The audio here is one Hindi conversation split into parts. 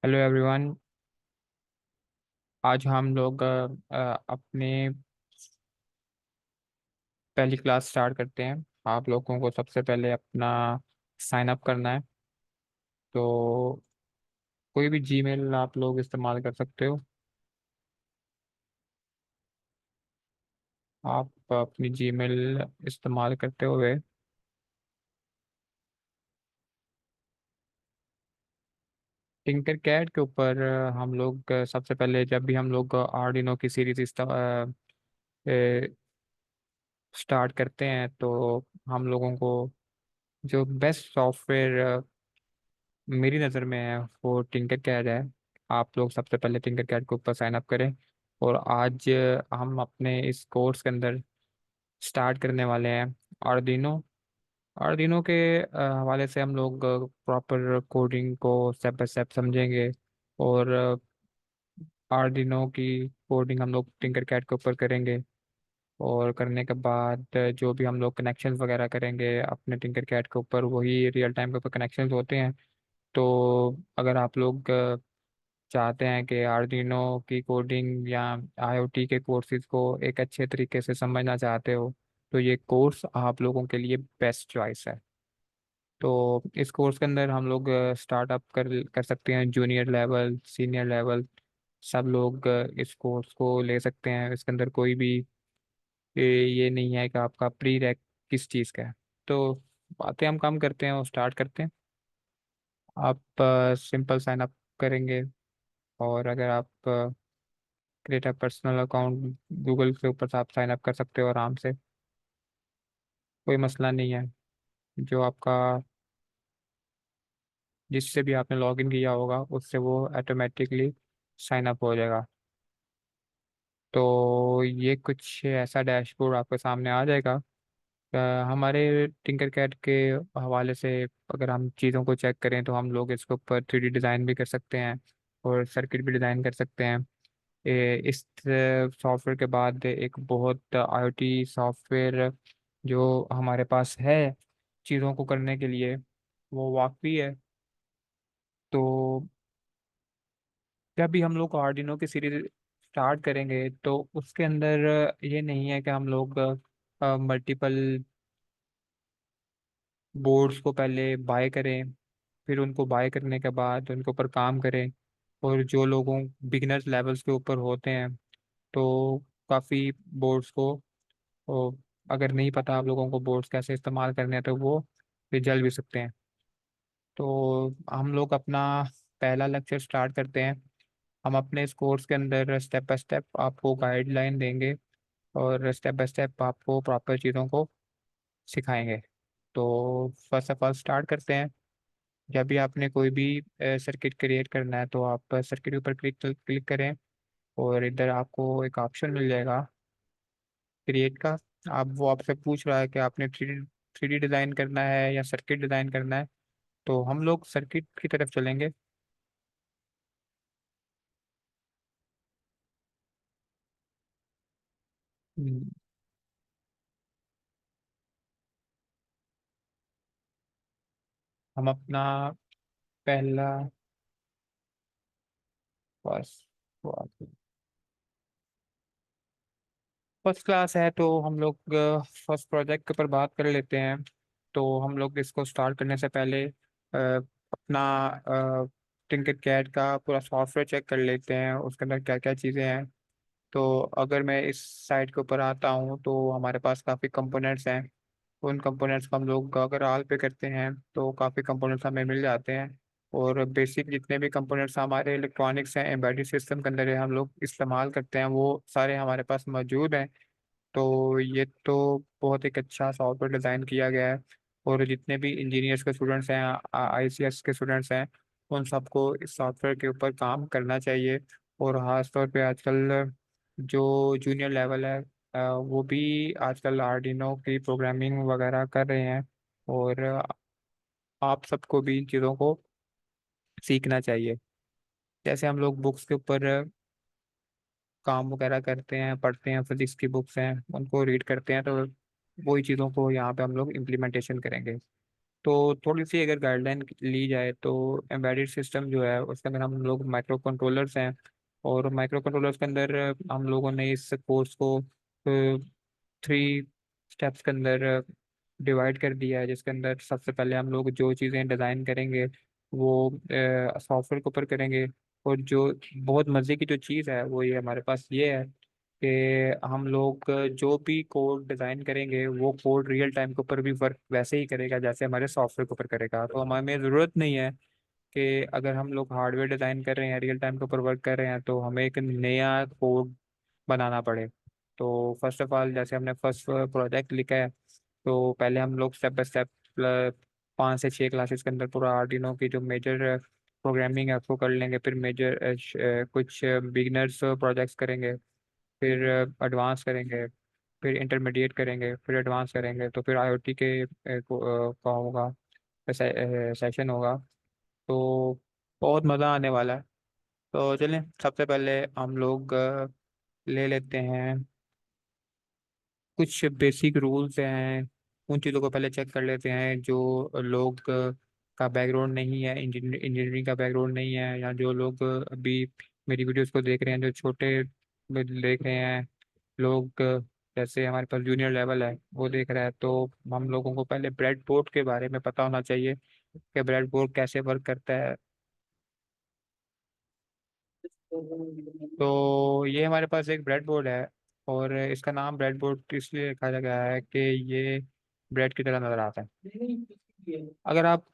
Hello everyone. आज हम लोग अपने पहली क्लास स्टार्ट करते हैं। आप लोगों को सबसे पहले अपना साइन अप करना है। तो कोई भी जीमेल आप लोग इस्तेमाल कर सकते हो। आप अपनी जीमेल इस्तेमाल करते हुए टिंकर कैड के ऊपर हम लोग सबसे पहले जब भी हम लोग आर्डिनो की सीरीज स्टार्ट करते हैं तो हम लोगों को जो बेस्ट सॉफ्टवेयर मेरी नज़र में है वो टिंकर कैड है। आप लोग सबसे पहले टिंकर कैड के ऊपर साइन अप करें। और आज हम अपने इस कोर्स के अंदर स्टार्ट करने वाले हैं आर्डिनो। आर्डिनो के हवाले से हम लोग प्रॉपर कोडिंग को स्टेप बाय स्टेप समझेंगे। और आर्डिनो की कोडिंग हम लोग टिंकर कैड के ऊपर करेंगे। और करने के बाद जो भी हम लोग कनेक्शन वगैरह करेंगे अपने टिंकर कैड के ऊपर वही रियल टाइम के ऊपर कनेक्शन होते हैं। तो अगर आप लोग चाहते हैं कि आर्डिनो की कोडिंग या आईओटी के कोर्सेज को एक अच्छे तरीके से समझना चाहते हो तो ये कोर्स आप लोगों के लिए बेस्ट चॉइस है। तो इस कोर्स के अंदर हम लोग स्टार्टअप कर सकते हैं। जूनियर लेवल, सीनियर लेवल, सब लोग इस कोर्स को ले सकते हैं। इसके अंदर कोई भी ये नहीं है कि आपका प्री रैक किस चीज़ का है। तो बातें हम कम करते हैं और स्टार्ट करते हैं। आप सिंपल साइन अप करेंगे। और अगर आप create a personal account Google के ऊपर से आप साइन अप कर सकते हो आराम से। कोई मसला नहीं है। जो आपका जिससे भी आपने लॉगिन किया होगा उससे वो ऑटोमेटिकली साइन अप हो जाएगा। तो ये कुछ ऐसा डैशबोर्ड आपके सामने आ जाएगा। हमारे टिंकर कैड के हवाले से अगर हम चीज़ों को चेक करें तो हम लोग इसके ऊपर 3D डिज़ाइन भी कर सकते हैं और सर्किट भी डिज़ाइन कर सकते हैं। इस सॉफ्टवेयर के बाद एक बहुत आईओटी सॉफ्टवेयर जो हमारे पास है चीज़ों को करने के लिए वो वाकफी है। तो जब भी हम लोग आर्डिनो की सीरीज स्टार्ट करेंगे तो उसके अंदर ये नहीं है कि हम लोग मल्टीपल बोर्ड्स को पहले बाय करें, फिर उनको बाय करने के बाद उनके ऊपर काम करें। और जो लोगों बिगिनर्स लेवल्स के ऊपर होते हैं तो काफ़ी बोर्ड्स को और अगर नहीं पता आप लोगों को बोर्ड्स कैसे इस्तेमाल करने हैं तो वो फिर जल भी सकते हैं। तो हम लोग अपना पहला लेक्चर स्टार्ट करते हैं। हम अपने इस कोर्स के अंदर स्टेप बाय स्टेप आपको गाइडलाइन देंगे और स्टेप बाय स्टेप आपको प्रॉपर चीज़ों को सिखाएंगे। तो फर्स्ट ऑफ ऑल स्टार्ट करते हैं। जब भी आपने कोई भी सर्किट क्रिएट करना है तो आप सर्किट के ऊपर क्लिक क्लिक करें। और इधर आपको एक ऑप्शन मिल जाएगा क्रिएट का। आप वो आपसे पूछ रहा है कि आपने थ्री डी डिज़ाइन करना है या सर्किट डिज़ाइन करना है। तो हम लोग सर्किट की तरफ चलेंगे। हम्म, हम अपना पहला फर्स्ट फर्स्ट क्लास है तो हम लोग फर्स्ट प्रोजेक्ट के ऊपर बात कर लेते हैं। तो हम लोग इसको स्टार्ट करने से पहले अपना टिंकट कैड का पूरा सॉफ्टवेयर चेक कर लेते हैं उसके अंदर क्या क्या चीज़ें हैं। तो अगर मैं इस साइट के ऊपर आता हूँ तो हमारे पास काफ़ी कंपोनेंट्स हैं। उन कंपोनेंट्स को हम लोग अगर ऑल पे करते हैं तो काफ़ी कंपोनेंट्स हमें मिल जाते हैं। और बेसिक जितने भी कंपोनेंट्स हमारे इलेक्ट्रॉनिक्स हैं एम्बेडेड सिस्टम के अंदर हम लोग इस्तेमाल करते हैं वो सारे हमारे पास मौजूद हैं। तो ये तो बहुत एक अच्छा सॉफ्टवेयर डिज़ाइन किया गया है। और जितने भी इंजीनियर्स के स्टूडेंट्स हैं, आईसीएस के स्टूडेंट्स हैं, उन सबको इस सॉफ्टवेयर के ऊपर काम करना चाहिए। और ख़ास तौर पे आजकल जो जूनियर लेवल है वो भी आजकल आर्डिनो की प्रोग्रामिंग वगैरह कर रहे हैं। और आप सबको भी इन चीज़ों को सीखना चाहिए। जैसे हम लोग बुक्स के ऊपर काम वगैरह करते हैं, पढ़ते हैं, फिजिक्स की बुक्स हैं उनको रीड करते हैं तो वही चीज़ों को यहाँ पे हम लोग इम्प्लीमेंटेशन करेंगे। तो थोड़ी सी अगर गाइडलाइन ली जाए तो एम्बेडेड सिस्टम जो है उसके अंदर हम लोग माइक्रो कंट्रोलर्स हैं, और माइक्रो कंट्रोलर्स के अंदर हम लोगों ने इस कोर्स को 3 स्टेप्स के अंदर डिवाइड कर दिया है, जिसके अंदर सबसे पहले हम लोग जो चीज़ें डिज़ाइन करेंगे वो सॉफ्टवेयर के ऊपर करेंगे। और जो बहुत मज़े की जो चीज़ है वो ये हमारे पास ये है कि हम लोग जो भी कोड डिज़ाइन करेंगे वो कोड रियल टाइम के ऊपर भी वर्क वैसे ही करेगा जैसे हमारे सॉफ्टवेयर के ऊपर करेगा। तो हमें ज़रूरत नहीं है कि अगर हम लोग हार्डवेयर डिज़ाइन कर रहे हैं, रियल टाइम के ऊपर वर्क कर रहे हैं, तो हमें एक नया कोड बनाना पड़े। तो फर्स्ट ऑफ ऑल जैसे हमने फर्स्ट प्रोजेक्ट लिखा है, तो पहले हम लोग स्टेप बाय स्टेप 5 से 6 क्लासेस के अंदर पूरा आर्डिनो की जो मेजर प्रोग्रामिंग है उसको कर लेंगे। फिर मेजर कुछ बिगनर्स प्रोजेक्ट्स करेंगे, फिर एडवांस करेंगे, फिर इंटरमीडिएट करेंगे, फिर एडवांस करेंगे। तो फिर आईओटी के का होगा, सेशन होगा। तो बहुत मज़ा आने वाला है। तो चलें, सबसे पहले हम लोग ले लेते हैं कुछ बेसिक रूल्स हैं, उन चीज़ों को पहले चेक कर लेते हैं। जो लोग का बैकग्राउंड नहीं है, इंजीनियरिंग का बैकग्राउंड नहीं है, या जो लोग अभी मेरी वीडियोस को देख रहे हैं, जो छोटे देख रहे हैं लोग, जैसे हमारे पास जूनियर लेवल है वो देख रहा है, तो हम लोगों को पहले ब्रेड बोर्ड के बारे में पता होना चाहिए कि ब्रेड बोर्ड कैसे वर्क करता है। तो ये हमारे पास एक ब्रेड बोर्ड है, और इसका नाम ब्रेड बोर्ड इसलिए रखा गया है कि ये ब्रेड की तरह नजर आता है। अगर आप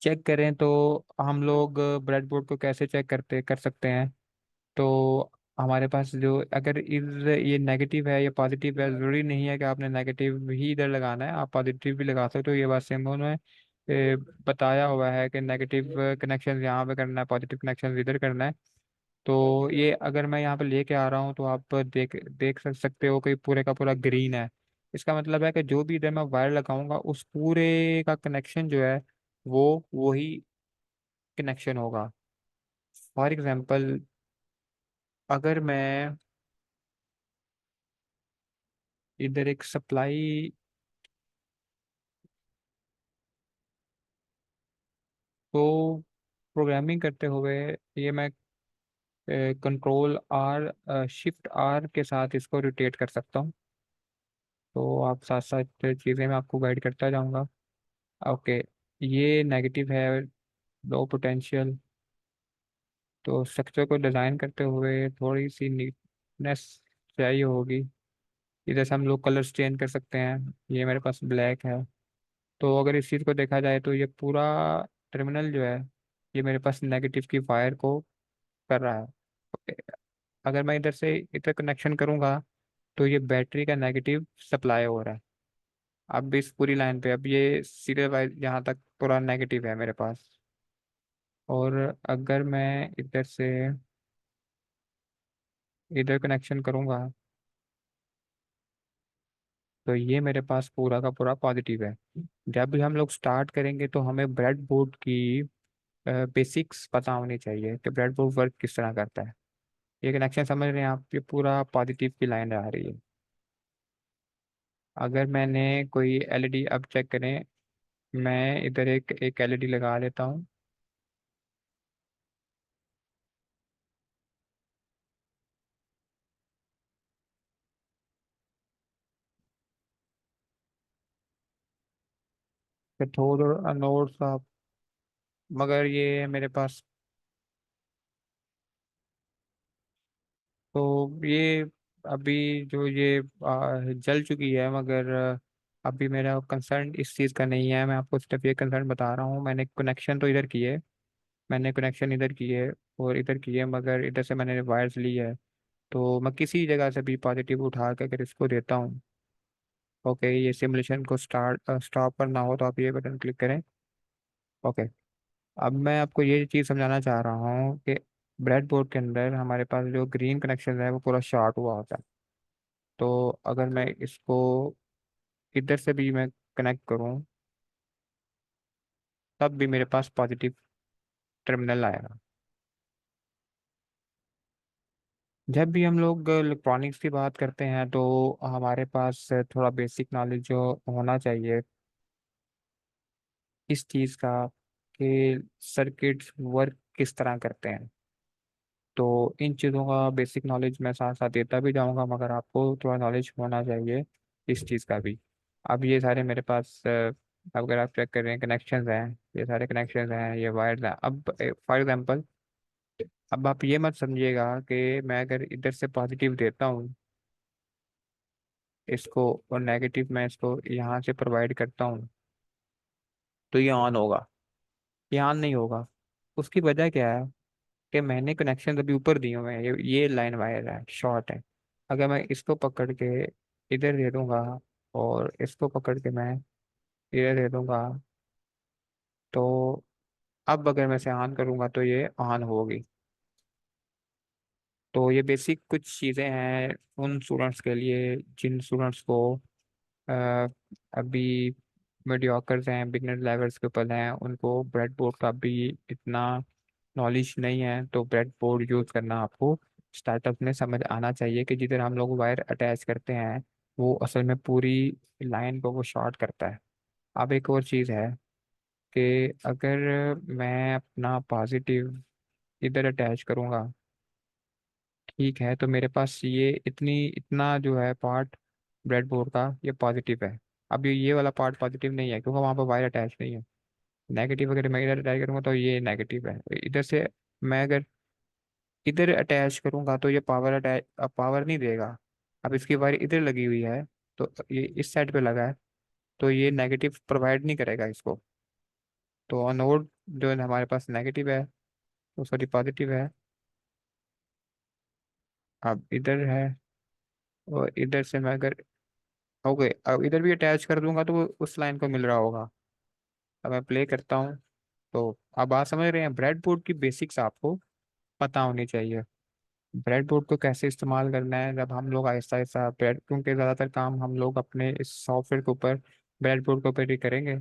चेक करें तो हम लोग ब्रेड बोर्ड को कैसे चेक करते कर सकते हैं। तो हमारे पास जो अगर इस ये नेगेटिव है या पॉजिटिव है, ज़रूरी नहीं है कि आपने नेगेटिव ही इधर लगाना है, आप पॉजिटिव भी लगा सकते हो। ये बात सिम्बल में बताया हुआ है कि नेगेटिव कनेक्शन यहाँ पे करना है, पॉजिटिव कनेक्शन इधर करना है। तो ये अगर मैं यहाँ पे लेके आ रहा हूँ तो आप देख देख सकते हो कि पूरे का पूरा ग्रीन है। इसका मतलब है कि जो भी इधर मैं वायर लगाऊंगा उस पूरे का कनेक्शन जो है वो वही कनेक्शन होगा। फॉर एग्जांपल, अगर मैं इधर एक सप्लाई, तो प्रोग्रामिंग करते हुए ये मैं कंट्रोल R शिफ्ट R के साथ इसको रोटेट कर सकता हूँ। तो आप साथ साथ चीज़ें मैं आपको गाइड करता जाऊंगा। ओके, ये नेगेटिव है, लो पोटेंशियल। तो स्ट्रक्चर को डिज़ाइन करते हुए थोड़ी सी नीटनेस चाहिए होगी। इधर से हम लोग कलर्स चेंज कर सकते हैं, ये मेरे पास ब्लैक है। तो अगर इस चीज़ को देखा जाए तो ये पूरा टर्मिनल जो है ये मेरे पास नेगेटिव की वायर को कर रहा है। ओके, अगर मैं इधर से इधर कनेक्शन करूंगा तो ये बैटरी का नेगेटिव सप्लाई हो रहा है। अब इस पूरी लाइन पे अब ये सीरियल वाइज यहाँ तक पूरा नेगेटिव है मेरे पास। और अगर मैं इधर से इधर कनेक्शन करूंगा तो ये मेरे पास पूरा का पूरा पॉजिटिव है। जब भी हम लोग स्टार्ट करेंगे तो हमें ब्रेड बोर्ड की बेसिक्स पता होनी चाहिए कि ब्रेड बोर्ड वर्क किस तरह करता है। ये कनेक्शन समझ रहे हैं आप, ये पूरा पॉजिटिव की लाइन आ रही है। अगर मैंने कोई एलईडी, अब चेक करें, मैं इधर एक एलईडी लगा लेता हूँ। फिर थोड़ा नोट सा, मगर ये मेरे पास, तो ये अभी जो ये जल चुकी है, मगर अभी मेरा कंसर्न इस चीज़ का नहीं है। मैं आपको सिर्फ ये कंसर्न बता रहा हूँ, मैंने कनेक्शन तो इधर किए, मैंने कनेक्शन इधर किए और इधर किए, मगर इधर से मैंने वायर्स ली है। तो मैं किसी जगह से भी पॉजिटिव उठा कर अगर इसको देता हूँ। ओके, ये सिमुलेशन को स्टॉप करना हो तो आप ये बटन क्लिक करें। ओके, अब मैं आपको ये चीज़ समझाना चाह रहा हूँ कि ब्रेड बोर्ड के अंदर हमारे पास जो ग्रीन कनेक्शन है वो पूरा शॉर्ट हुआ होता है। तो अगर मैं इसको इधर से भी मैं कनेक्ट करूँ तब भी मेरे पास पॉजिटिव टर्मिनल आएगा। जब भी हम लोग इलेक्ट्रॉनिक्स की बात करते हैं तो हमारे पास थोड़ा बेसिक नॉलेज जो होना चाहिए। इस चीज़ का कि सर्किट्स वर्क किस तरह करते हैं। तो इन चीज़ों का बेसिक नॉलेज मैं साथ साथ देता भी जाऊंगा, मगर आपको थोड़ा नॉलेज होना चाहिए इस चीज़ का भी। अब ये सारे मेरे पास अगर आप चेक कर रहे हैं कनेक्शंस हैं, ये सारे कनेक्शंस हैं, ये वायर्स हैं। अब फॉर एग्जांपल, अब आप ये मत समझिएगा कि मैं अगर इधर से पॉजिटिव देता हूँ इसको और नेगेटिव मैं इसको यहाँ से प्रोवाइड करता हूँ तो ये ऑन होगा। ये ऑन नहीं होगा। उसकी वजह क्या है कि मैंने कनेक्शन अभी ऊपर दिए हुए हैं, ये लाइन वायर है, शॉर्ट है। अगर मैं इसको पकड़ के इधर दे दूंगा और इसको पकड़ के मैं इधर दे दूंगा, तो अब अगर मैं इसे ऑन करूंगा तो ये ऑन होगी। तो ये बेसिक कुछ चीज़ें हैं उन स्टूडेंट्स के लिए जिन स्टूडेंट्स को अ, अभी मीडियोकर्स हैं, बिगनर लेवल्स के ऊपर हैं, उनको ब्रेड बोर्ड का भी इतना नॉलेज नहीं है। तो ब्रेड बोर्ड यूज़ करना आपको स्टार्टअप में समझ आना चाहिए कि जिधर हम लोग वायर अटैच करते हैं वो असल में पूरी लाइन को वो शॉर्ट करता है। अब एक और चीज़ है कि अगर मैं अपना पॉजिटिव इधर अटैच करूँगा, ठीक है, तो मेरे पास ये इतना जो है पार्ट ब्रेडबोर्ड का ये पॉजिटिव है। अब ये वाला पार्ट पॉजिटिव नहीं है क्योंकि वहाँ पर वायर अटैच नहीं है। नेगेटिव अगर मैं इधर अटैच करूँगा तो ये नेगेटिव है। इधर से मैं अगर इधर अटैच करूँगा तो ये पावर अटैच पावर नहीं देगा। अब इसकी वायर इधर लगी हुई है तो ये इस साइड पे लगा है, तो ये नेगेटिव प्रोवाइड नहीं करेगा इसको। तो नोड जो है हमारे पास नेगेटिव है, तो सॉरी पॉजिटिव है। अब इधर है और इधर से मैं अगर हो गए, अब इधर भी अटैच कर दूंगा तो वो उस लाइन को मिल रहा होगा। अब मैं प्ले करता हूँ। तो अब आप समझ रहे हैं ब्रेड बोर्ड की बेसिक्स आपको पता होनी चाहिए। ब्रेड बोर्ड को कैसे इस्तेमाल करना है जब हम लोग आहिस्ता आहिस्ता ब्रेड, क्योंकि ज़्यादातर काम हम लोग अपने इस सॉफ्टवेयर के ऊपर ब्रेड बोर्ड के ऊपर ही करेंगे।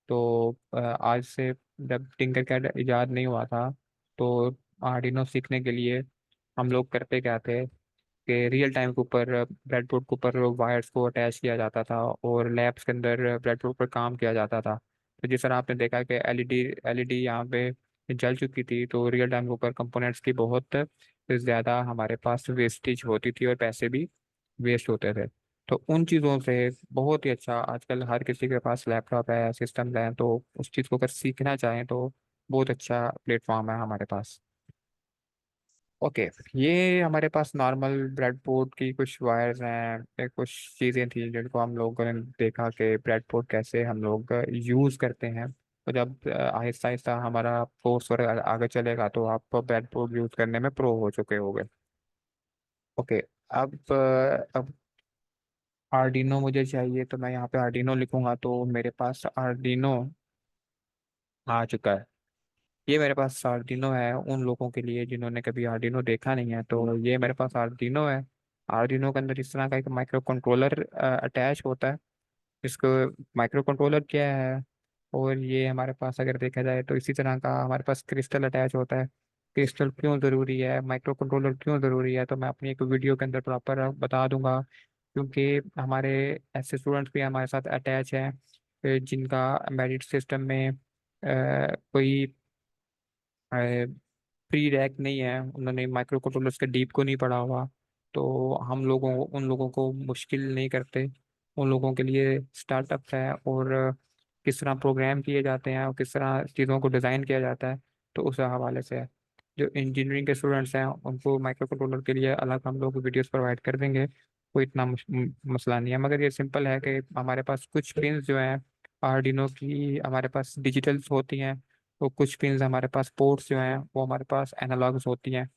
तो आज से जब टिंकरकैड इजाद नहीं हुआ था तो आर्डिनो सीखने के लिए हम लोग करते क्या थे कि रियल टाइम के ऊपर ब्रेडबोर्ड के ऊपर वायर्स को अटैच किया जाता था और लैब्स के अंदर ब्रेडबोर्ड पर काम किया जाता था। तो जिस तरह आपने देखा कि एलईडी यहाँ पे जल चुकी थी, तो रियल टाइम के ऊपर कंपोनेंट्स की बहुत ज़्यादा हमारे पास वेस्टेज होती थी और पैसे भी वेस्ट होते थे। तो उन चीज़ों से बहुत ही अच्छा, आजकल हर किसी के पास लैपटॉप है, सिस्टम है, तो उस चीज़ को अगर सीखना चाहें तो बहुत अच्छा प्लेटफॉर्म है हमारे पास। ओके, ये हमारे पास नॉर्मल ब्रेडबोर्ड की कुछ वायर्स हैं, कुछ चीज़ें थी जिनको हम लोगों ने देखा कि ब्रेडबोर्ड कैसे हम लोग यूज़ करते हैं। तो जब आहिस्ता आहिस्ता हमारा कोर्स और आगे चलेगा तो आप ब्रेडबोर्ड यूज़ करने में प्रो हो चुके होंगे। ओके, अब आर्डिनो मुझे चाहिए, तो मैं यहाँ पे आर्डिनो लिखूंगा तो मेरे पास आर्डिनो आ चुका है। ये मेरे पास आर्डिनो है उन लोगों के लिए जिन्होंने कभी आर्डिनो देखा नहीं है, तो ये मेरे पास आर्डिनो है। आर्डिनो के अंदर इस तरह का एक माइक्रो कंट्रोलर अटैच होता है। इसको माइक्रो कंट्रोलर क्या है, और ये हमारे पास अगर देखा जाए तो इसी तरह का हमारे पास क्रिस्टल अटैच होता है। क्रिस्टल क्यों ज़रूरी है, माइक्रो कंट्रोलर क्यों ज़रूरी है, तो मैं अपनी एक वीडियो के अंदर प्रॉपर बता दूंगा। क्योंकि हमारे ऐसे स्टूडेंट्स भी हमारे साथ अटैच हैं जिनका मेरिट सिस्टम में कोई प्री रैक नहीं है, उन्होंने माइक्रो कंट्रोलर्स के डीप को नहीं पढ़ा हुआ। तो हम लोगों उन लोगों को मुश्किल नहीं करते। उन लोगों के लिए स्टार्टअप है और किस तरह प्रोग्राम किए जाते हैं और किस तरह चीज़ों को डिज़ाइन किया जाता है, तो उस हवाले से है। जो इंजीनियरिंग के स्टूडेंट्स हैं उनको माइक्रो कंट्रोलर के लिए अलग हम लोग वीडियोस प्रोवाइड कर देंगे, कोई इतना मसला नहीं है। मगर ये सिंपल है कि हमारे पास कुछ पिंस जो हैं आर्डिनो की हमारे पास डिजिटल्स होती हैं, तो कुछ पिंस हमारे पास पोर्ट्स जो हैं वो हमारे पास एनालॉग्स होती हैं।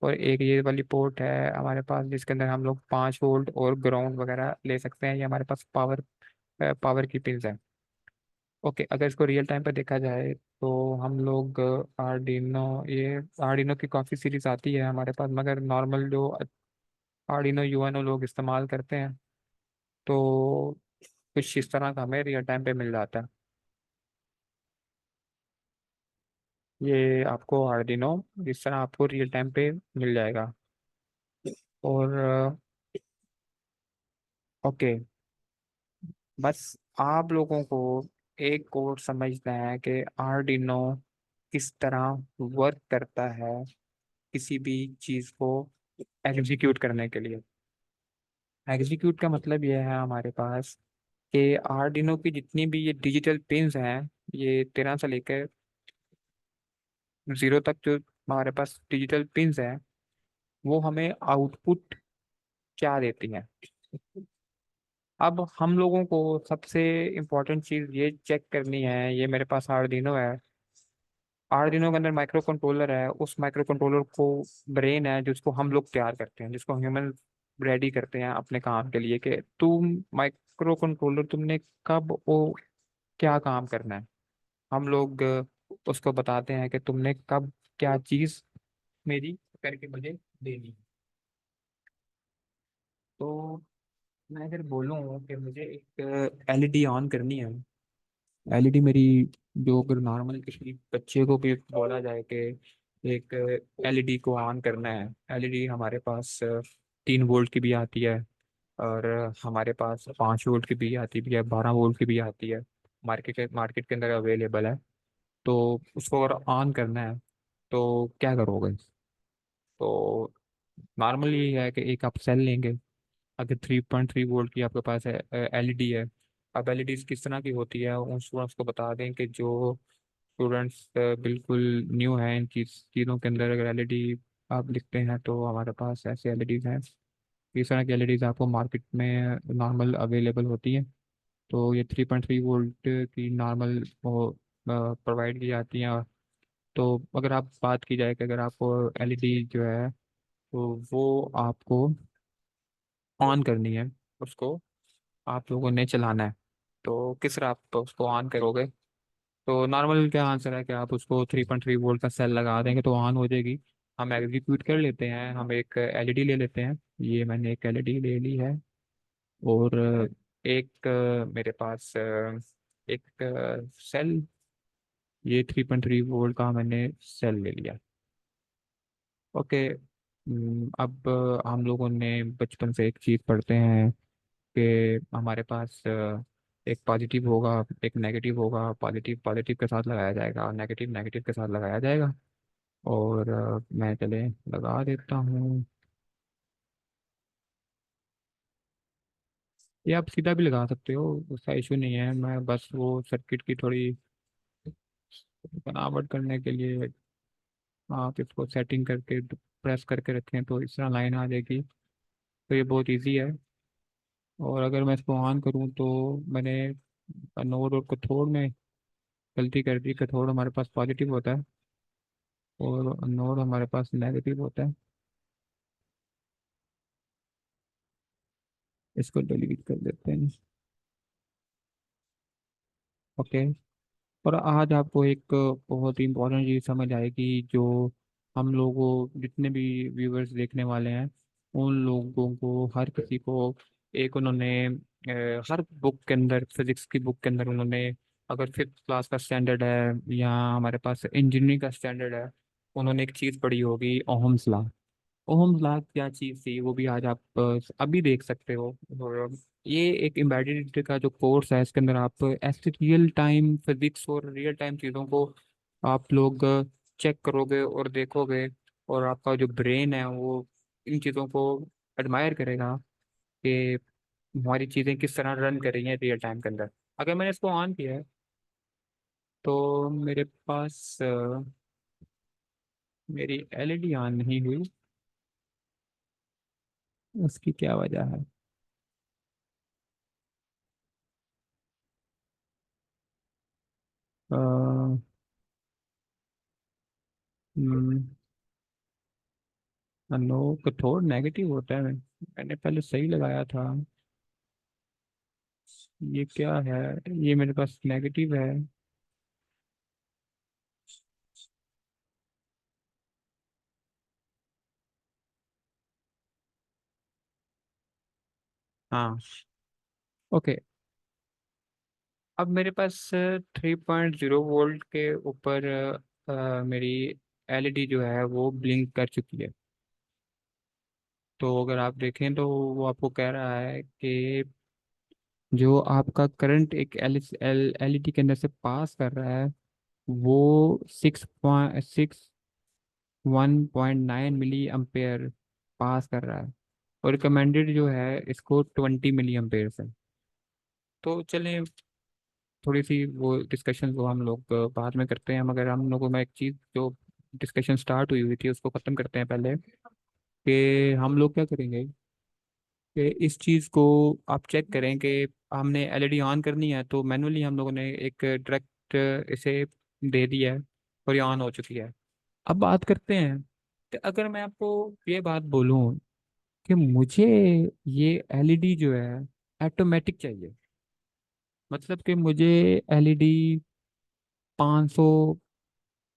और एक ये वाली पोर्ट है हमारे पास जिसके अंदर हम लोग 5 वोल्ट और ग्राउंड वगैरह ले सकते हैं। ये हमारे पास पावर की पिंस हैं। ओके, अगर इसको रियल टाइम पे देखा जाए तो हम लोग आर्डिनो, ये आर्डिनो की काफ़ी सीरीज आती है हमारे पास, मगर नॉर्मल जो आर्डिनो यूएनओ लोग इस्तेमाल करते हैं तो कुछ इस तरह का हमें रियल टाइम पे मिल जाता है। ये आपको आर्डिनो इस तरह आपको रियल टाइम पे मिल जाएगा। और ओके, बस आप लोगों को एक कोड समझना है कि आर्डिनो किस तरह वर्क करता है किसी भी चीज को एग्जीक्यूट करने के लिए। एग्जीक्यूट का मतलब यह है हमारे पास कि आर्डिनो की जितनी भी ये डिजिटल पिंस हैं, ये 13 से लेकर 0 तक जो हमारे पास डिजिटल पिंस हैं, वो हमें आउटपुट क्या देती हैं। अब हम लोगों को सबसे इम्पोर्टेंट चीज़ ये चेक करनी है, ये मेरे पास आर्डिनो है। आर्डिनो के अंदर माइक्रो कंट्रोलर है, उस माइक्रो कंट्रोलर को ब्रेन है जिसको हम लोग तैयार करते हैं, जिसको ह्यूमन रेडी करते हैं अपने काम के लिए कि तुम माइक्रो कंट्रोलर तुमने कब वो क्या काम करना है। हम लोग उसको बताते हैं कि तुमने कब क्या चीज़ मेरी करके मुझे देनी है। तो मैं अगर बोलूँ कि मुझे एक एलईडी ऑन करनी है, एलईडी मेरी, जो अगर नॉर्मल किसी बच्चे को भी बोला जाए कि एक एलईडी को ऑन करना है, एलईडी हमारे पास 3 वोल्ट की भी आती है, और हमारे पास 5 वोल्ट की भी आती भी है, 12 वोल्ट की भी आती है, मार्केट के अंदर अवेलेबल है। तो उसको अगर ऑन करना है तो क्या करोगे? तो नॉर्मली ये है कि एक आप सेल लेंगे। अगर 3.3 वोल्ट की आपके पास है एलईडी है। अब एलईडी किस तरह की होती है उन स्टूडेंट्स को बता दें कि जो स्टूडेंट्स बिल्कुल न्यू हैं इन चीज़ों के अंदर, अगर एलईडी आप लिखते हैं तो हमारे पास ऐसे एलईडीज हैं। इस तरह की एलईडीज आपको मार्केट में नॉर्मल अवेलेबल होती है। तो ये 3.3 वोल्ट की नॉर्मल प्रोवाइड की जाती हैं। तो अगर आप बात की जाए कि अगर आपको एलईडी जो है तो वो आपको ऑन करनी है, उसको आप लोगों ने चलाना है, तो किस तरह आप उसको ऑन करोगे? तो नॉर्मल क्या आंसर है कि आप उसको 3.3 वोल्ट का सेल लगा देंगे तो ऑन हो जाएगी। हम एग्जीक्यूट कर लेते हैं, हम एक एलईडी ले लेते हैं। ये मैंने एक एलईडी ले ली है, और एक मेरे पास एक सेल, ये 3.3 वोल्ट का मैंने सेल ले लिया। ओके। अब हम लोगों ने बचपन से एक चीज़ पढ़ते हैं कि हमारे पास एक पॉजिटिव होगा, एक नेगेटिव होगा, पॉजिटिव पॉजिटिव के साथ लगाया जाएगा और नेगेटिव नेगेटिव के साथ लगाया जाएगा। और मैं चले लगा देता हूँ। ये आप सीधा भी लगा सकते हो, उसका इशू नहीं है, मैं बस वो सर्किट की थोड़ी बनावट करने के लिए आप इसको सेटिंग करके प्रेस करके रखें तो इस तरह लाइन आ जाएगी। तो ये बहुत इजी है। और अगर मैं इसको ऑन करूँ तो मैंने नोड और कैथोड में गलती कर दी। कैथोड हमारे पास पॉजिटिव होता है और नोड हमारे पास नेगेटिव होता है। इसको डिलीट कर देते हैं। ओके। और आज आपको एक बहुत ही इंपॉर्टेंट चीज़ समझ आएगी, जो हम लोगों जितने भी व्यूअर्स देखने वाले हैं उन लोगों को, हर किसी को, एक उन्होंने हर बुक के अंदर, फिजिक्स की बुक के अंदर उन्होंने, अगर 5th क्लास का स्टैंडर्ड है या हमारे पास इंजीनियरिंग का स्टैंडर्ड है, उन्होंने एक चीज़ पढ़ी होगी, ओहम्स लॉ। ओहम्स लॉ क्या चीज़ थी वो भी आज आप अभी देख सकते हो। और ये एक एम्बेडेड का जो कोर्स है, इसके अंदर आप ऐसे रियल टाइम फिजिक्स और रियल टाइम चीज़ों को आप लोग चेक करोगे और देखोगे, और आपका जो ब्रेन है वो इन चीज़ों को एडमायर करेगा कि हमारी चीज़ें किस तरह रन कर रही हैं रियल टाइम के अंदर। अगर मैंने इसको ऑन किया है तो मेरे पास मेरी एलईडी ऑन नहीं हुई। उसकी क्या वजह है? अ, हम्म, नो, कैथोड नेगेटिव होता है। मैंने पहले सही लगाया था। ये क्या है? ये मेरे पास नेगेटिव है। हाँ। ओके। अब मेरे पास 3.0 वोल्ट के ऊपर मेरी एलईडी जो है वो ब्लिंक कर चुकी है। तो अगर आप देखें तो वो आपको कह रहा है कि जो आपका करंट एक एलईडी के अंदर से पास कर रहा है, वो 1.9 मिली अम्पेयर पास कर रहा है। और रिकमेंडेड जो है इसको 20 मिली अम्पेयर है। तो चलें, थोड़ी सी वो डिस्कशन को हम लोग बाद में करते हैं, मगर हम लोगों में एक चीज़ जो डिस्कशन स्टार्ट हुई हुई थी उसको ख़त्म करते हैं पहले। कि हम लोग क्या करेंगे कि इस चीज़ को आप चेक करें कि हमने एलईडी ऑन करनी है, तो मैनुअली हम लोगों ने एक डायरेक्ट इसे दे दिया है और ये ऑन हो चुकी है। अब बात करते हैं कि अगर मैं आपको ये बात बोलूं कि मुझे ये एलईडी जो है ऑटोमेटिक चाहिए, मतलब कि मुझे एलईडी 500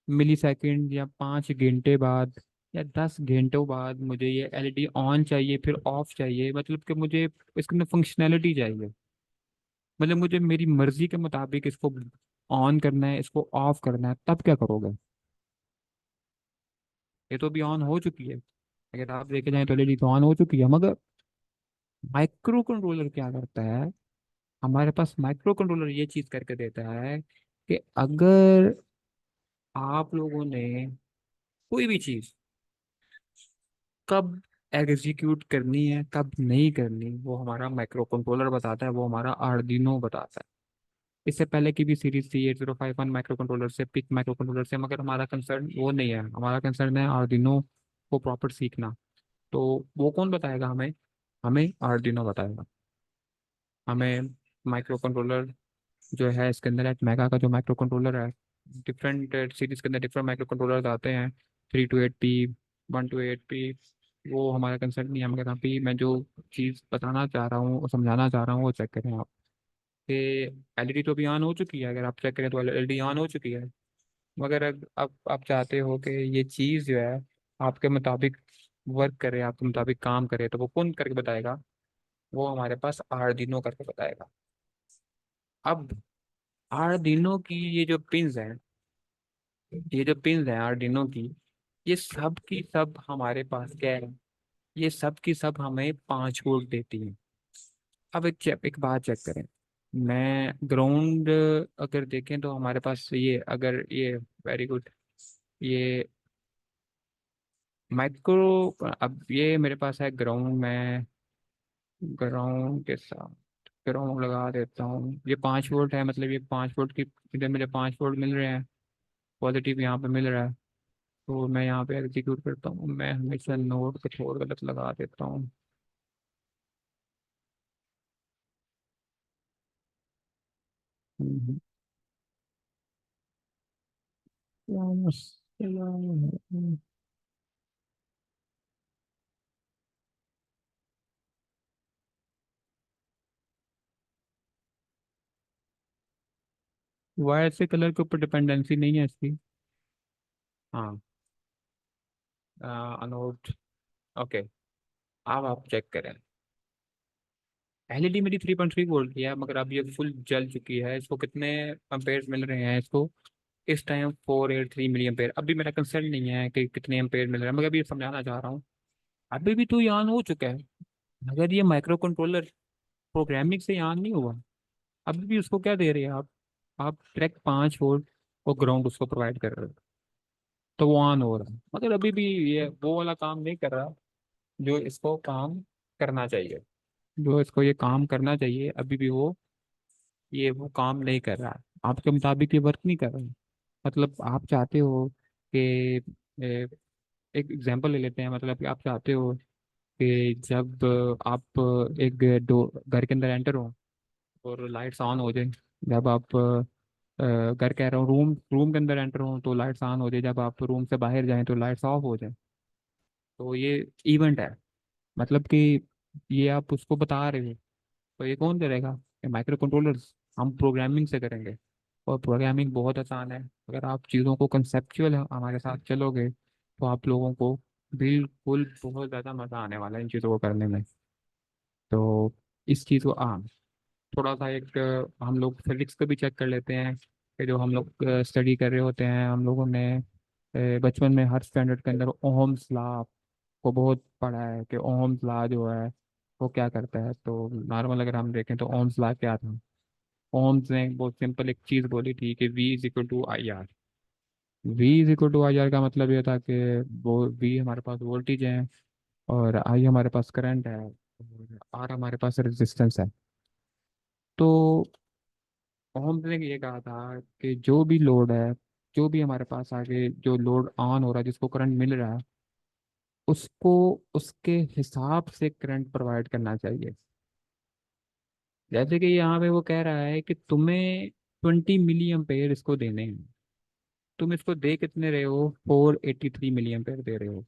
मिली सेकेंड या 5 घंटे बाद या 10 घंटों बाद मुझे ये एलईडी ऑन चाहिए फिर ऑफ चाहिए, मतलब कि मुझे इसके अंदर फंक्शनैलिटी चाहिए। मतलब मुझे मेरी मर्जी के मुताबिक इसको ऑन करना है, इसको ऑफ करना है, तब क्या करोगे? ये तो अभी ऑन हो चुकी है, अगर आप देखे जाएं तो एलईडी तो ऑन हो चुकी है, मगर माइक्रो कंट्रोलर क्या करता है? हमारे पास माइक्रो कंट्रोलर ये चीज करके देता है कि अगर आप लोगों ने कोई भी चीज कब एग्जीक्यूट करनी है कब नहीं करनी, वो हमारा माइक्रो कंट्रोलर बताता है, वो हमारा आर्डिनो बताता है। इससे पहले की भी सीरीज थी 8051 माइक्रो कंट्रोलर से, पिक माइक्रो कंट्रोलर से, मगर हमारा कंसर्न वो नहीं है, हमारा कंसर्न है आर्डिनो को प्रॉपर सीखना। तो वो कौन बताएगा हमें? हमें आर्डिनो बताएगा। हमें माइक्रो कंट्रोलर जो है इसके अंदर एक मेगा का जो माइक्रो कंट्रोलर है, डिफरेंट सीरीज के अंदर डिफरेंट माइक्रो कंट्रोलर आते हैं, 3 to 8 P, 1 to 8 P। वो हमारा कंसर्न नहीं है, मगर अभी मैं जो चीज़ बताना चाह रहा हूँ और समझाना चाह रहा हूँ वो चेक करें आप। कि एलईडी तो अभी ऑन हो चुकी है, अगर आप चेक करें तो एलईडी ऑन हो चुकी है, मगर अब आप चाहते हो कि ये चीज़ जो है आपके मुताबिक वर्क करे, आपके मुताबिक काम करे, तो वो कौन करके बताएगा? वो हमारे पास आर्डिनो करके बताएगा। अब आर्डिनो की ये जो पिंस हैं, ये जो पिंस हैं आर्डिनो की, ये सब की सब हमारे पास क्या है? ये सब की सब हमें 5 वोल्ट देती हैं। अब एक बात चेक करें। मैं ग्राउंड अगर देखें तो हमारे पास ये अगर ये वेरी गुड, ये माइक्रो, अब ये मेरे पास है ग्राउंड में, ग्राउंड के साथ ग्राउंड लगा देता हूँ, ये 5 वोल्ट है, मतलब ये 5 वोल्ट की इधर मुझे 5 वोल्ट मिल रहे हैं, पॉजिटिव यहाँ पे मिल रहा है। तो मैं यहाँ पे एग्जीक्यूट करता हूँ, मैं हमेशा नोड को छोड़ गलत लगा देता हूँ। वायर से कलर के ऊपर डिपेंडेंसी नहीं है इसकी। हाँ, अनोट, ओके। अब आप चेक करें, एलईडी मेरी 3.3 वोल्ट की है, मगर अब ये फुल जल चुकी है। इसको कितने अम्पेयर मिल रहे हैं इसको इस टाइम? 483 मिली अम्पेयर। अभी मेरा कंसर्न नहीं है कि कितने अम्पेयर मिल रहे हैं, मगर अभी ये समझाना चाह रहा हूँ। अभी भी तो ये ऑन हो चुका है, मगर ये माइक्रो कंट्रोलर प्रोग्रामिंग से ऑन नहीं हुआ। अभी भी उसको क्या दे रहे हैं आप डायरेक्ट 5 वोल्ट और ग्राउंड उसको प्रोवाइड कर रहे हो, तो वो ऑन हो रहा है, मगर अभी भी ये वो वाला काम नहीं कर रहा जो इसको काम करना चाहिए। जो इसको ये काम करना चाहिए अभी भी वो काम नहीं कर रहा है, आपके मुताबिक ये वर्क नहीं कर रहा है। मतलब आप चाहते हो कि ए, एक एग्जांपल ले लेते हैं, मतलब कि आप चाहते हो कि जब आप एक दो घर के अंदर एंटर हो और लाइट्स ऑन हो जाए, जब आप घर कह रहा हूँ, रूम रूम के अंदर एंटर हो तो लाइट्स ऑन हो जाए, जब आप रूम से बाहर जाएं तो लाइट्स ऑफ हो जाए। तो ये इवेंट है, मतलब कि ये आप उसको बता रहे हो। तो ये कौन करेगा? ये माइक्रो कंट्रोलर्स। हम प्रोग्रामिंग से करेंगे, और प्रोग्रामिंग बहुत आसान है। अगर आप चीज़ों को कंसेप्चुअल हमारे साथ चलोगे तो आप लोगों को बिल्कुल बहुत ज़्यादा मज़ा आने वाला है इन चीज़ों को करने में। तो इस चीज़ को थोड़ा सा एक हम लोग फिजिक्स को भी चेक कर लेते हैं कि जो हम लोग स्टडी कर रहे होते हैं, हम लोगों ने बचपन में हर स्टैंडर्ड के अंदर ओहम्स लॉ को बहुत पढ़ा है कि ओहम्स लॉ जो है वो क्या करता है, तो नॉर्मल अगर हम देखें तो ओम्स लॉ क्या था। ओम्स ने बहुत सिंपल एक चीज बोली थी कि V is equal to I R. V is equal to I R का मतलब ये था कि वो V हमारे पास वोल्टेज है, और I हमारे पास करंट है, और R हमारे पास रेजिस्टेंस है। तो ओम्स ने ये कहा था कि जो भी लोड है, जो भी हमारे पास आगे जो लोड ऑन हो रहा है, जिसको करंट मिल रहा है, उसको उसके हिसाब से करंट प्रोवाइड करना चाहिए। जैसे कि यहाँ पे वो कह रहा है कि तुम्हें 20 मिली एम्पेयर इसको देने हैं। तुम इसको दे कितने रहे हो, 483 मिली एम्पेयर दे रहे हो।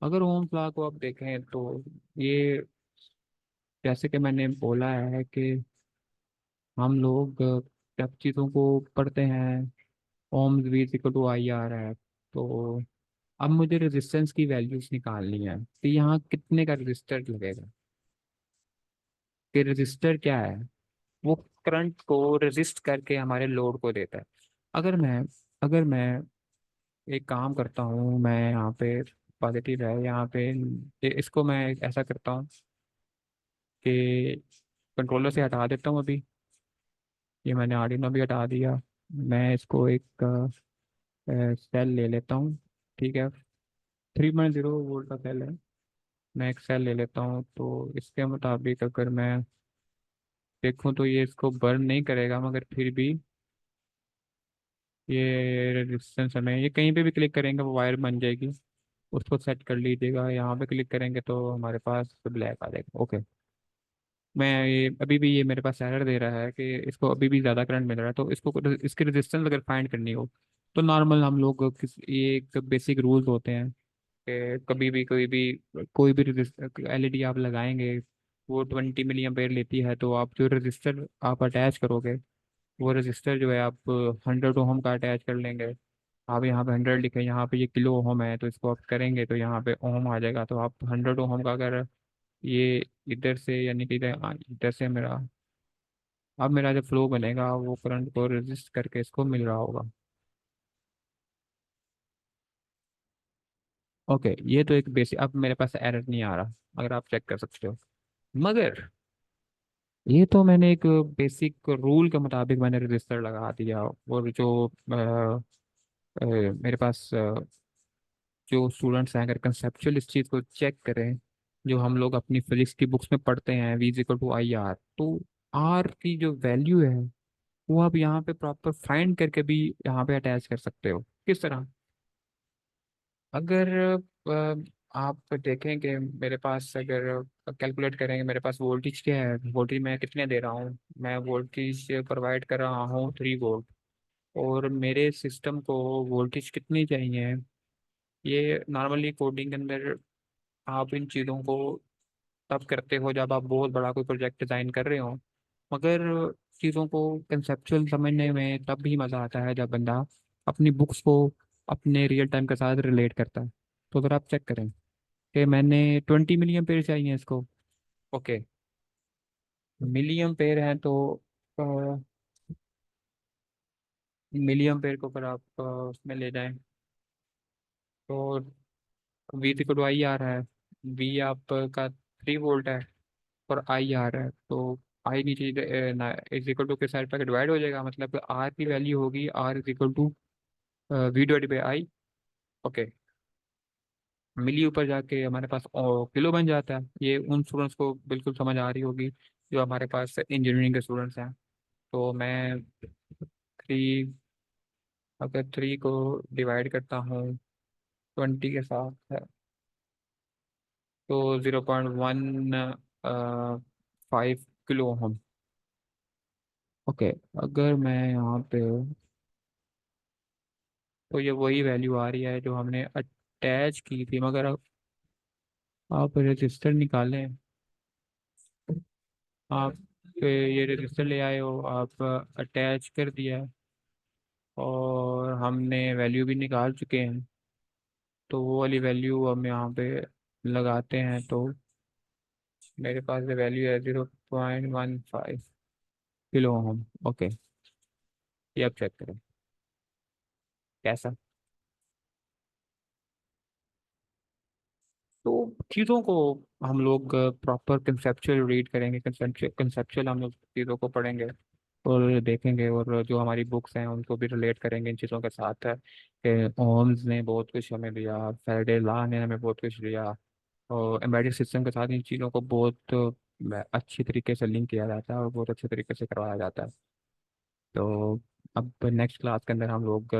अगर ओम्स लॉ को आप देखें तो ये, जैसे कि मैंने बोला है कि हम लोग जब चीज़ों को पढ़ते हैं, ओम्स V इक्वल टू आई आ रहा है, तो अब मुझे रेजिस्टेंस की वैल्यूज निकालनी है, तो यहाँ कितने का रजिस्टर लगेगा। कि रजिस्टर क्या है, वो करंट को रेजिस्ट करके हमारे लोड को देता है। अगर मैं अगर मैं एक काम करता हूँ, मैं यहाँ पे पॉजिटिव है यहाँ पे, इसको मैं ऐसा करता हूँ कि कंट्रोलर से हटा देता हूँ अभी। ये मैंने आर्डिनो भी हटा दिया। मैं इसको एक सेल ले लेता हूँ। ठीक है, 3.0 वोल्ट का सेल है। मैं एक सेल ले लेता हूँ, तो इसके मुताबिक अगर मैं देखूँ तो ये इसको बर्न नहीं करेगा, मगर फिर भी ये रेजिस्टेंस हमें, ये कहीं पे भी क्लिक करेंगे वो वायर बन जाएगी। उसको सेट कर लीजिएगा, यहाँ पे क्लिक करेंगे तो हमारे पास ब्लैक आ जाएगा। ओके, मैं ये अभी भी, ये मेरे पास एरर दे रहा है कि इसको अभी भी ज़्यादा करंट मिल रहा है, तो इसको इसकी रेजिस्टेंस अगर फाइंड करनी हो तो नॉर्मल हम लोग ये एक बेसिक रूल्स होते हैं कि कभी भी कोई भी एलईडी आप लगाएंगे, वो 20 मिली एम्पेयर लेती है, तो आप जो रजिस्टर आप अटैच करोगे, वो रजिस्टर जो है आप 100 ओम का अटैच कर लेंगे। आप यहाँ पे 100 लिखे, यहाँ पे ये किलो ओम है, तो इसको आप करेंगे तो यहाँ पे ओम आ जाएगा। तो आप 100 ओम का अगर ये इधर से, यानी कि इधर इधर से मेरा, अब मेरा जो फ्लो बनेगा वो करंट को रेजिस्ट करके इसको मिल रहा होगा। ओके, ये तो एक बेसिक, अब मेरे पास एरर नहीं आ रहा, अगर आप चेक कर सकते हो। मगर ये तो मैंने एक बेसिक रूल के मुताबिक मैंने रजिस्टर लगा दिया, और जो मेरे पास जो स्टूडेंट्स हैं, अगर कंसेप्चुअल इस चीज़ को चेक करें, जो हम लोग अपनी फिजिक्स की बुक्स में पढ़ते हैं, V equal to I R, तो आर की जो वैल्यू है वो आप यहाँ पे प्रॉपर फाइंड करके भी यहाँ पे अटैच कर सकते हो। किस तरह, अगर आप देखें कि मेरे पास, अगर कैलकुलेट करेंगे मेरे पास वोल्टेज क्या है, वोल्टेज मैं कितने दे रहा हूँ, मैं वोल्टेज प्रोवाइड कर रहा हूँ 3 वोल्ट, और मेरे सिस्टम को वोल्टेज कितनी चाहिए। ये नॉर्मली कोडिंग के अंदर आप इन चीज़ों को तब करते हो जब आप बहुत बड़ा कोई प्रोजेक्ट डिज़ाइन कर रहे हो, मगर चीज़ों को कंसेप्चुअल समझने में तब भी मज़ा आता है जब बंदा अपनी बुक्स को अपने रियल टाइम के साथ रिलेट करता है। तो अगर आप चेक करें कि मैंने 20 मिली एम्पेयर चाहिए इसको। ओके, मिली एम्पेयर है तो मिली एम्पेयर को अगर आप उसमें ले जाएं, तो V इक्वल टू आई आ रहा है। V आपका 3 वोल्ट है, और आई आ रहा है, तो आई नीचे इज इक्वल टू के साइड पर डिवाइड हो जाएगा, मतलब आर की वैल्यू होगी R is equal to V divide by I. Okay, मिली ऊपर जाके हमारे पास किलो बन जाता है। ये उन स्टूडेंट्स को बिल्कुल समझ आ रही होगी जो हमारे पास इंजीनियरिंग के स्टूडेंट्स हैं। तो मैं 3, अगर 3 को डिवाइड करता हूँ 20 के साथ है, तो 0.1 5 किलो ओम। ओके, अगर मैं यहाँ पे, तो ये वही वैल्यू आ रही है जो हमने अटैच की थी, मगर अब आप रजिस्टर निकालें, आप ये रजिस्टर ले आए हो, आप अटैच कर दिया है, और हमने वैल्यू भी निकाल चुके हैं, तो वो वाली वैल्यू हम यहाँ पे लगाते हैं, तो मेरे पास जो वैल्यू है 0.15 किलो ओम। ओके, ये आप चेक करें कैसा। तो चीज़ों को हम लोग प्रॉपर कंसेप्चुअल रीड करेंगे, कंसेप्चुअल हम लोग चीज़ों को पढ़ेंगे और देखेंगे, और जो हमारी बुक्स हैं उनको भी रिलेट करेंगे इन चीज़ों के साथ। कि ओम्स ने बहुत कुछ हमें दिया, फैराडे लॉ ने हमें बहुत कुछ दिया, और एम्बेडेड सिस्टम के साथ इन चीज़ों को बहुत अच्छी तरीके से लिंक किया जाता है और बहुत अच्छे तरीके से करवाया जाता है। तो अब नेक्स्ट क्लास के अंदर हम लोग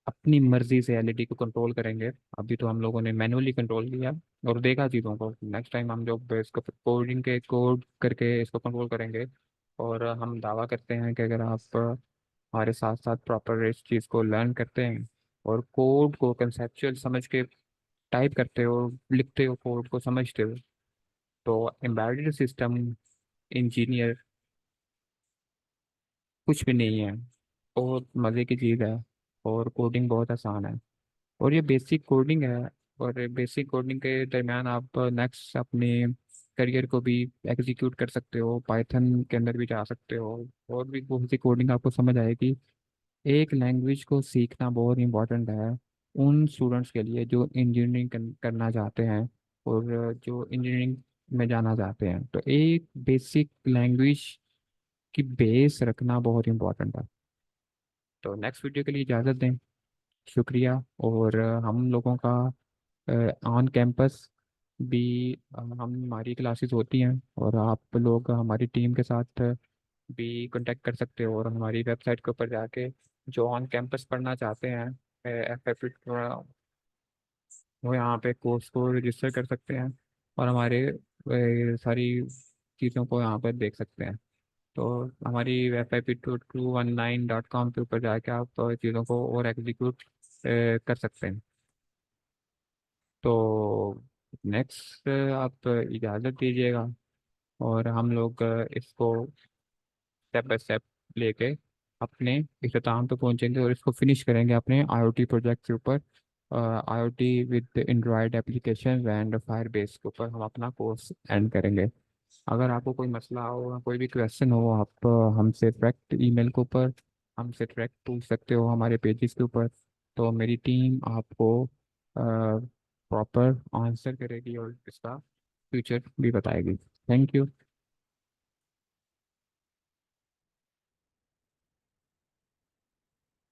अपनी मर्जी से एलईडी को कंट्रोल करेंगे। अभी तो हम लोगों ने मैनुअली कंट्रोल किया और देखा चीज़ों को। नेक्स्ट टाइम हम जो इसको कोडिंग के कोड करके इसको कंट्रोल करेंगे। और हम दावा करते हैं कि अगर आप हमारे साथ साथ प्रॉपर इस चीज़ को लर्न करते हैं और कोड को कंसेप्चुअल समझ के टाइप करते हो, लिखते हो, कोड को समझते हो, तो एम्बेडेड सिस्टम इंजीनियर कुछ भी नहीं है। बहुत मज़े की चीज़ है और कोडिंग बहुत आसान है। और ये बेसिक कोडिंग है। और बेसिक कोडिंग के दरमियान आप नेक्स्ट अपने करियर को भी एग्जीक्यूट कर सकते हो, पाइथन के अंदर भी जा सकते हो। और भी बहुत सी कोडिंग आपको समझ आएगी। एक लैंग्वेज को सीखना बहुत इंपॉर्टेंट है उन स्टूडेंट्स के लिए जो इंजीनियरिंग करना चाहते हैं और जो इंजीनियरिंग में जाना चाहते हैं। तो एक बेसिक लैंग्वेज की बेस रखना बहुत इंपॉर्टेंट है। तो नेक्स्ट वीडियो के लिए इजाज़त दें। शुक्रिया। और हम लोगों का ऑन कैंपस भी हम हमारी क्लासेस होती हैं, और आप लोग हमारी टीम के साथ भी कांटेक्ट कर सकते हो, और हमारी वेबसाइट के ऊपर जाके जो ऑन कैंपस पढ़ना चाहते हैं एफ वो यहाँ पे कोर्स को रजिस्टर कर सकते हैं, और हमारे सारी चीज़ों को यहाँ पर देख सकते हैं। तो हमारी वेबसाइट पे 2219.com के ऊपर जाके आप चीज़ों को और एग्जीक्यूट कर सकते हैं। तो नेक्स्ट आप इजाज़त दीजिएगा, और हम लोग इसको स्टेप बाय स्टेप लेके अपने इख्तिताम पे पहुंचेंगे और इसको फिनिश करेंगे अपने आईओटी प्रोजेक्ट के ऊपर। IoT with Android application and fire base के ऊपर हम अपना कोर्स एंड करेंगे। अगर आपको कोई मसला हो या कोई भी क्वेश्चन हो, आप हमसे डायरेक्ट ईमेल के ऊपर हमसे डायरेक्ट पूछ सकते हो हमारे पेजेस के ऊपर। तो मेरी टीम आपको प्रॉपर आंसर करेगी और इसका फ्यूचर भी बताएगी। Thank you.